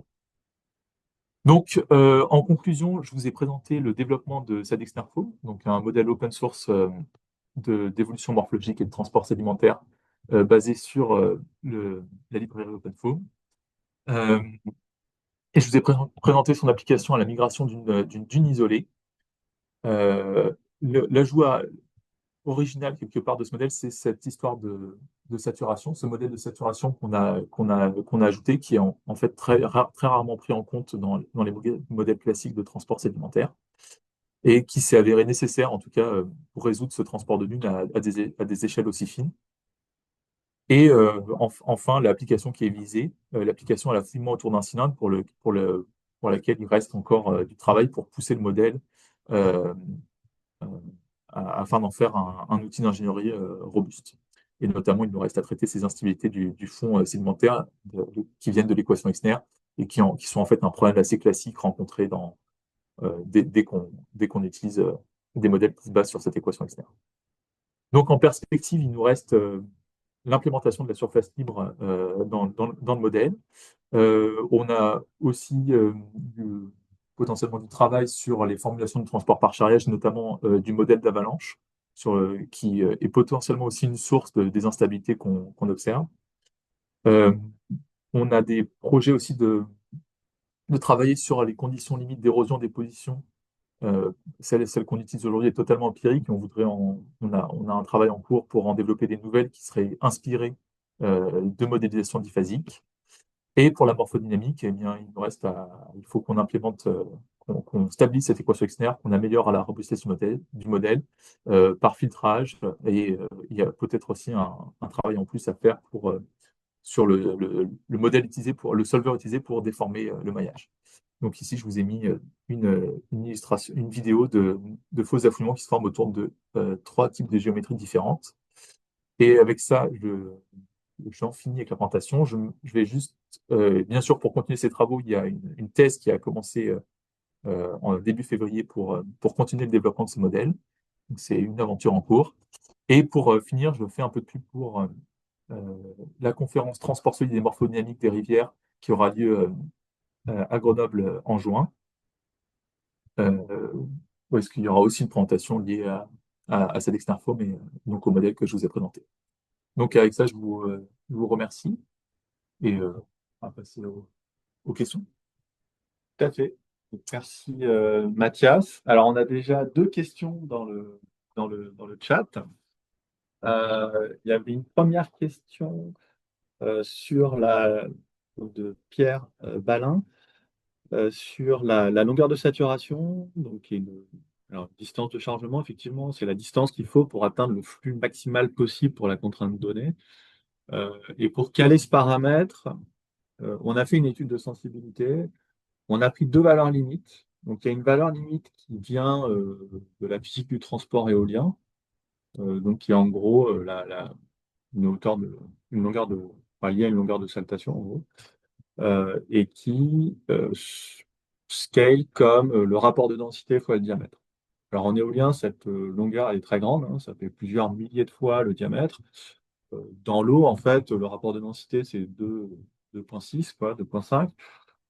Donc, en conclusion, je vous ai présenté le développement de SADexNerFo, donc un modèle open source d'évolution morphologique et de transport sédimentaire basé sur la librairie OpenFlow. Et je vous ai présenté son application à la migration d'une dune isolée. L'ajout original quelque part de ce modèle, c'est cette histoire de saturation, ce modèle de saturation qu'on a ajouté, qui est en fait très rarement pris en compte dans les modèles classiques de transport sédimentaire, et qui s'est avéré nécessaire, en tout cas, pour résoudre ce transport de dunes à des échelles aussi fines. Et enfin, l'application qui est visée, l'application à l'affouillement autour d'un cylindre pour laquelle il reste encore du travail pour pousser le modèle euh, euh, afin d'en faire un outil d'ingénierie robuste. Et notamment, il nous reste à traiter ces instabilités du fond sédimentaire qui viennent de l'équation externe et qui sont en fait un problème assez classique rencontré dès qu'on utilise des modèles qui se basent sur cette équation externe. Donc, en perspective, il nous reste l'implémentation de la surface libre dans le modèle. On a aussi potentiellement du travail sur les formulations de transport par charriage, notamment du modèle d'avalanche, qui est potentiellement aussi une source des instabilités qu'on observe. Euh, on a des projets aussi de travailler sur les conditions limites d'érosion des positions Celle qu'on utilise aujourd'hui est totalement empirique et on a un travail en cours pour en développer des nouvelles qui seraient inspirées de modélisation diphasique. Et pour la morphodynamique, eh bien, il faut qu'on implémente, qu'on stabilise cette équation externe, qu'on améliore la robustesse du modèle par filtrage. Et il y a peut-être aussi un travail en plus à faire sur le modèle utilisé le solver utilisé pour déformer le maillage. Donc ici, je vous ai mis une illustration, une vidéo de faux affouillements qui se forment autour de trois types de géométries différentes. Et avec ça, j'en finis avec la présentation. Je vais juste, bien sûr, pour continuer ces travaux, il y a une thèse qui a commencé en début février pour continuer le développement de ce modèle. Donc, c'est une aventure en cours. Et pour finir, je fais un peu de pub pour la conférence Transport solide et morphodynamique des rivières qui aura lieu à Grenoble en juin. Où est-ce qu'il y aura aussi une présentation liée à cette Extinfo, mais donc au modèle que je vous ai présenté. Donc avec ça, je vous remercie et on va passer aux questions. Tout à fait. Donc, merci Mathias. Alors on a déjà deux questions dans le chat. Il y avait une première question de Pierre Balin sur la longueur de saturation, donc qui est alors, distance de chargement, effectivement, c'est la distance qu'il faut pour atteindre le flux maximal possible pour la contrainte donnée. Et pour caler ce paramètre, on a fait une étude de sensibilité. On a pris deux valeurs limites. Donc, il y a une valeur limite qui vient de la physique du transport éolien, donc qui est en gros une longueur enfin, liée à une longueur de saltation, en gros, et qui scale comme le rapport de densité fois le diamètre. Alors en éolien, cette longueur elle est très grande, hein, ça fait plusieurs milliers de fois le diamètre. Dans l'eau, en fait, le rapport de densité, c'est 2,6, quoi, 2,5.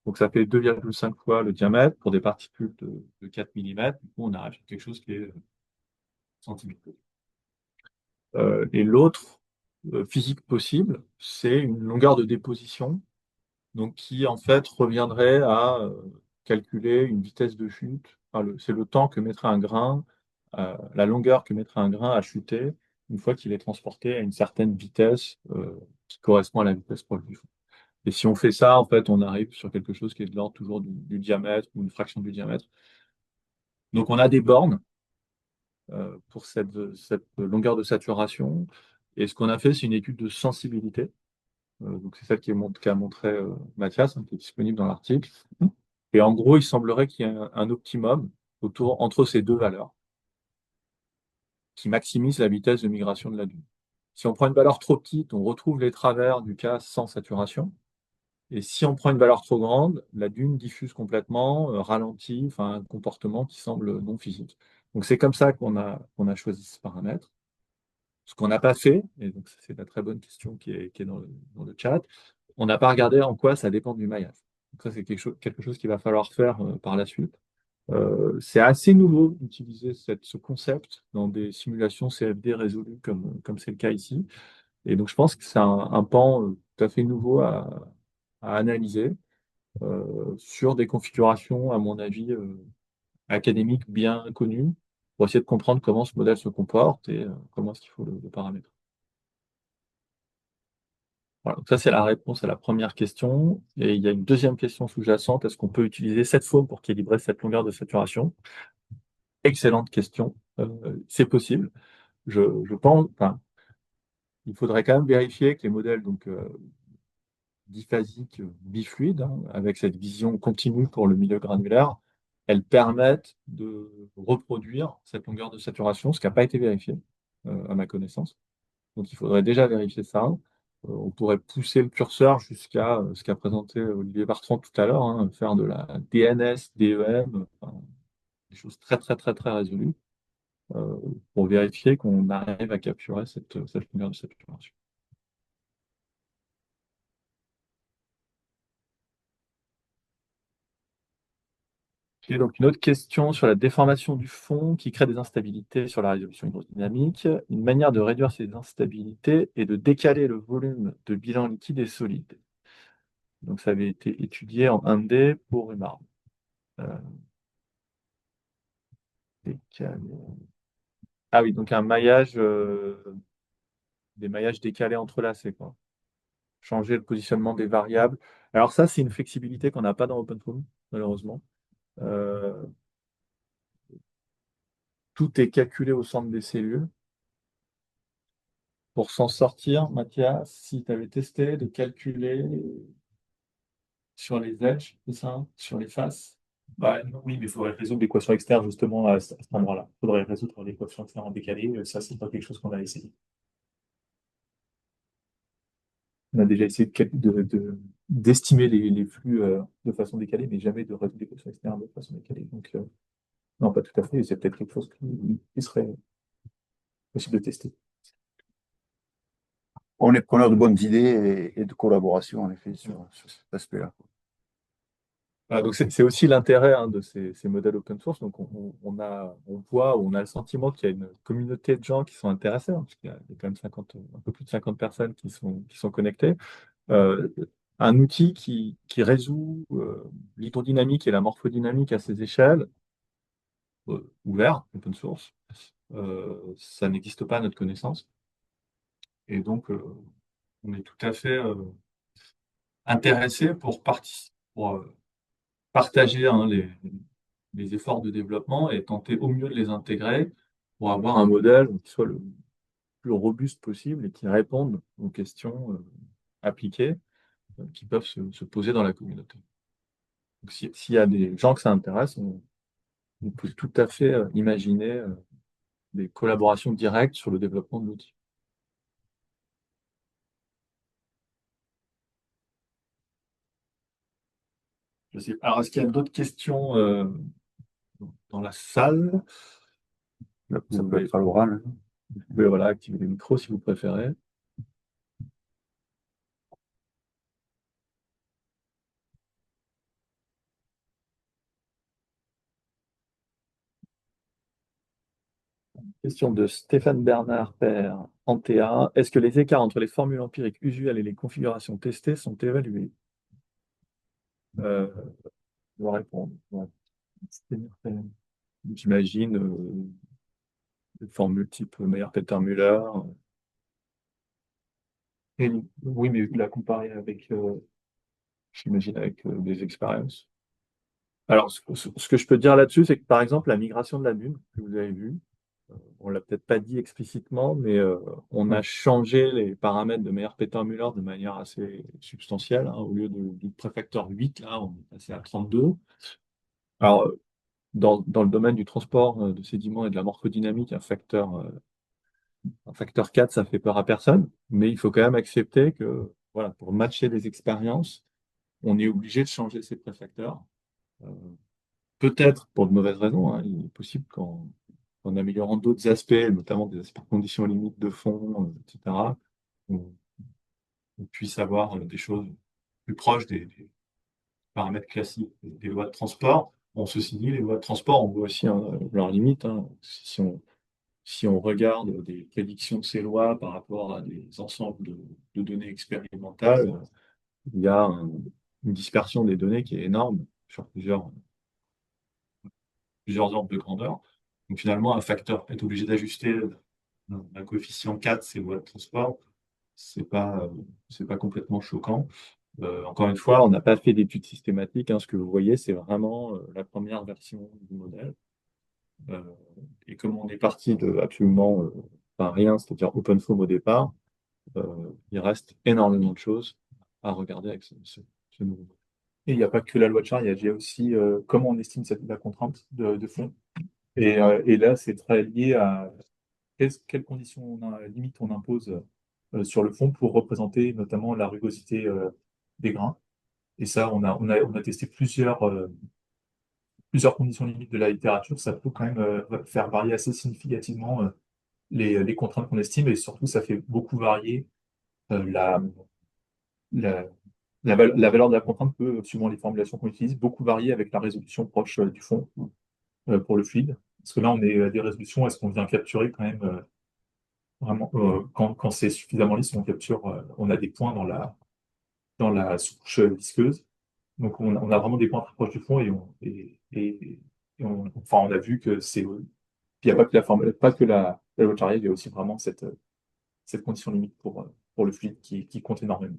Donc ça fait 2,5 fois le diamètre pour des particules de 4 mm. Du coup, on arrive à quelque chose qui est centimètre. Et l'autre physique possible, c'est une longueur de déposition, donc qui en fait reviendrait à calculer une vitesse de chute. Enfin, c'est le temps que mettrait un grain, la longueur que mettrait un grain à chuter une fois qu'il est transporté à une certaine vitesse qui correspond à la vitesse proche du fond. Et si on fait ça, en fait, on arrive sur quelque chose qui est de l'ordre toujours du diamètre ou une fraction du diamètre. Donc on a des bornes pour cette longueur de saturation. Et ce qu'on a fait, c'est une étude de sensibilité. Donc c'est celle qu'a montré Mathias, hein, qui est disponible dans l'article. Et en gros, il semblerait qu'il y ait un optimum entre ces deux valeurs qui maximise la vitesse de migration de la dune. Si on prend une valeur trop petite, on retrouve les travers du cas sans saturation. Et si on prend une valeur trop grande, la dune diffuse complètement, ralentit, enfin un comportement qui semble non physique. Donc c'est comme ça qu'on a choisi ce paramètre. Ce qu'on n'a pas fait, et donc c'est la très bonne question qui est dans le chat, on n'a pas regardé en quoi ça dépend du maillage. Donc ça, c'est quelque chose qu'il va falloir faire par la suite. C'est assez nouveau d'utiliser ce concept dans des simulations CFD résolues comme c'est le cas ici. Et donc, je pense que c'est un pan tout à fait nouveau à analyser sur des configurations, à mon avis, académiques bien connues, pour essayer de comprendre comment ce modèle se comporte et comment est-ce qu'il faut le paramétrer. Voilà, donc ça, c'est la réponse à la première question. Et il y a une deuxième question sous-jacente. Est-ce qu'on peut utiliser cette forme pour calibrer cette longueur de saturation? Excellente question. C'est possible. Je pense, enfin, il faudrait quand même vérifier que les modèles donc, diphasiques bifluides, hein, avec cette vision continue pour le milieu granulaire, elles permettent de reproduire cette longueur de saturation, ce qui n'a pas été vérifié, à ma connaissance. Donc il faudrait déjà vérifier ça. On pourrait pousser le curseur jusqu'à ce qu'a présenté Olivier Bertrand tout à l'heure, hein, faire de la DNS, DEM, enfin, des choses très très très très résolues pour vérifier qu'on arrive à capturer cette longueur de saturation. Et donc une autre question sur la déformation du fond qui crée des instabilités sur la résolution hydrodynamique. Une manière de réduire ces instabilités est de décaler le volume de bilan liquide et solide. Donc ça avait été étudié en 1D pour UMARM. Décalé. Ah oui, donc un maillage, des maillages décalés entrelacés, quoi. Changer le positionnement des variables. Alors ça, c'est une flexibilité qu'on n'a pas dans OpenFOAM, malheureusement. Euh, Tout est calculé au centre des cellules. Pour s'en sortir, Mathias, si tu avais testé de calculer sur les edges, c'est ça, hein, sur les faces. Bah, non, oui, mais il faudrait résoudre l'équation externe justement à cet endroit-là. Il faudrait résoudre l'équation externe en décalé. Ça, c'est pas quelque chose qu'on a essayé. On a déjà essayé d'estimer les flux de façon décalée, mais jamais de résoudre l'équation externe de façon décalée. Donc, non, pas tout à fait. C'est peut-être quelque chose qui serait possible de tester. On est preneur de bonnes idées et de collaboration, en effet, sur cet aspect-là. Ah, donc c'est aussi l'intérêt hein, de ces modèles open source. Donc on voit, on a le sentiment qu'il y a une communauté de gens qui sont intéressés, hein, parce qu'il y a quand même 50, un peu plus de 50 personnes qui sont connectées. Euh, un outil qui résout l'hydrodynamique et la morphodynamique à ces échelles, ouvert, open source, ça n'existe pas à notre connaissance. Et donc on est tout à fait intéressé pour partager hein, les efforts de développement et tenter au mieux de les intégrer pour avoir un modèle qui soit le plus robuste possible et qui réponde aux questions appliquées qui peuvent se poser dans la communauté. Donc, s'il y a des gens que ça intéresse, on peut tout à fait imaginer des collaborations directes sur le développement de l'outil. Je sais. Alors, est-ce qu'il y a d'autres questions dans la salle? Ça peut être à l'oral. Vous pouvez voilà, activer les micros si vous préférez. Question de Stéphane Bernard, père, Antea. Est-ce que les écarts entre les formules empiriques usuelles et les configurations testées sont évalués? Euh, je vais répondre. Ouais. J'imagine des formules type Meyer-Peter-Müller. Oui, mais la comparer avec, j'imagine, avec des expériences. Alors, ce que je peux dire là-dessus, c'est que par exemple, la migration de la Lune, que vous avez vue, on l'a peut-être pas dit explicitement, mais on a changé les paramètres de Meyer-Peter-Müller de manière assez substantielle, hein. Au lieu du préfacteur 8, là, on est passé à 32. Alors, dans le domaine du transport de sédiments et de la morphodynamique, un facteur 4, ça fait peur à personne, mais il faut quand même accepter que, voilà, pour matcher les expériences, on est obligé de changer ces préfacteurs. Euh, Peut-être pour de mauvaises raisons, hein. Il est possible qu'en améliorant d'autres aspects, notamment des aspects de conditions limites de fond, etc., on, on puisse avoir des choses plus proches des paramètres classiques des lois de transport. Bon, ceci dit, les lois de transport, on voit aussi hein, leurs limites, hein. Si on regarde des prédictions de ces lois par rapport à des ensembles de données expérimentales, il y a une dispersion des données qui est énorme sur plusieurs ordres de grandeur. Donc finalement, un facteur est obligé d'ajuster un coefficient 4, c'est lois de transport, c'est pas complètement choquant. Encore une fois, on n'a pas fait d'études systématiques, hein. Ce que vous voyez, c'est vraiment la première version du modèle. Euh, et comme on est parti de absolument pas rien, c'est-à-dire OpenFOAM au départ, il reste énormément de choses à regarder avec ce nouveau modèle. Et il n'y a pas que la loi de Char, il y a aussi comment on estime la contrainte de fond. Et là, c'est très lié à quelles conditions limites on impose sur le fond pour représenter notamment la rugosité des grains. Et ça, on a testé plusieurs conditions limites de la littérature. Ça peut quand même faire varier assez significativement les contraintes qu'on estime. Et surtout, ça fait beaucoup varier la, la, la valeur de la contrainte peut, suivant les formulations qu'on utilise, beaucoup varier avec la résolution proche du fond pour le fluide. Parce que là, on est à des résolutions, est-ce qu'on vient capturer quand même vraiment, quand c'est suffisamment lisse, on capture, on a des points dans la sous-couche visqueuse. Donc, on a vraiment des points très proches du fond et enfin, on a vu que Puis il n'y a pas que la forme, pas que la loi de Charrier, il y a aussi vraiment cette condition limite pour le fluide qui compte énormément.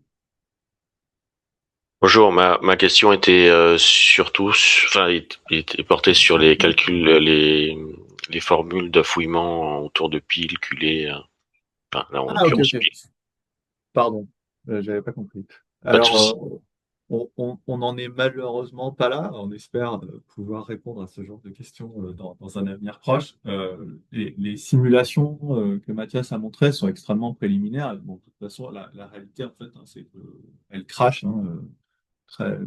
Bonjour, ma question était surtout, enfin, était portée sur les calculs, les formules d'affouillement autour de piles, culées, enfin, là en Ah, ok, l'occurrence ok. piles. Pardon, j'avais pas compris. Pas de Alors, souci. on n'en est malheureusement pas là. On espère pouvoir répondre à ce genre de questions dans un avenir proche. Les simulations que Mathias a montrées sont extrêmement préliminaires. Bon, de toute façon, la réalité, en fait, hein, c'est qu'elle crache hein, très-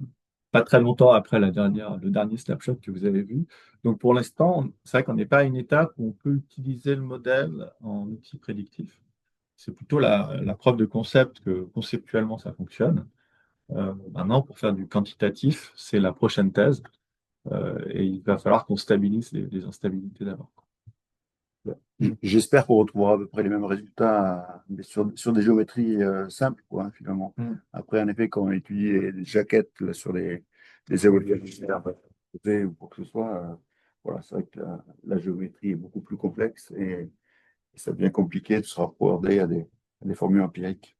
pas très longtemps après le dernier snapshot que vous avez vu. Donc, pour l'instant, c'est vrai qu'on n'est pas à une étape où on peut utiliser le modèle en outil prédictif. C'est plutôt la preuve de concept que conceptuellement ça fonctionne. Maintenant, pour faire du quantitatif, c'est la prochaine thèse. Et il va falloir qu'on stabilise les instabilités d'abord. J'espère qu'on retrouvera à peu près les mêmes résultats mais sur des géométries simples, quoi, hein, finalement. Mm. Après, en effet, quand on étudie les jaquettes là, sur les évolutions posées ou quoi que ce soit, voilà, c'est vrai que la géométrie est beaucoup plus complexe et ça devient compliqué de se raccorder à des formules empiriques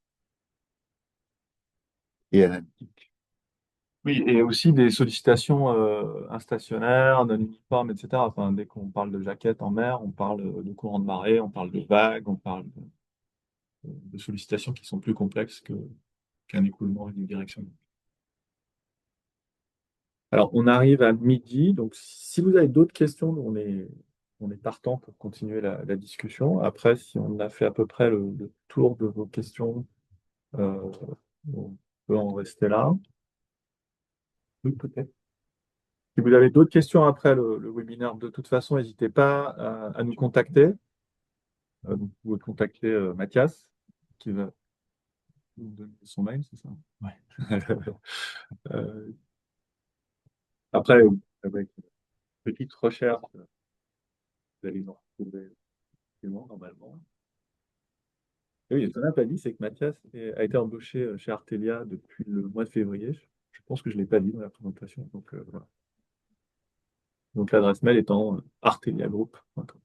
et analytiques. Oui, et aussi des sollicitations instationnaires, non uniformes, etc. Enfin, dès qu'on parle de jaquettes en mer, on parle de courant de marée, on parle de vagues, on parle de sollicitations qui sont plus complexes qu'un écoulement unidirectionnel. Alors, on arrive à midi, donc si vous avez d'autres questions, on est partant pour continuer la discussion. Après, si on a fait à peu près le tour de vos questions, euh, on peut en rester là. Oui, peut-être. Si vous avez d'autres questions après le webinaire, de toute façon, n'hésitez pas à nous contacter. Vous pouvez contacter Mathias, qui va vous donner son mail, c'est ça? Ouais. Euh, après, avec une petite recherche, vous allez nous retrouver facilement, normalement. Et oui, ce qu'on n'a pas dit, c'est que Mathias a été embauché chez Artelia depuis le mois de février. Je pense que je ne l'ai pas dit dans la présentation. Donc, voilà. Donc l'adresse mail étant arteliagroup.com.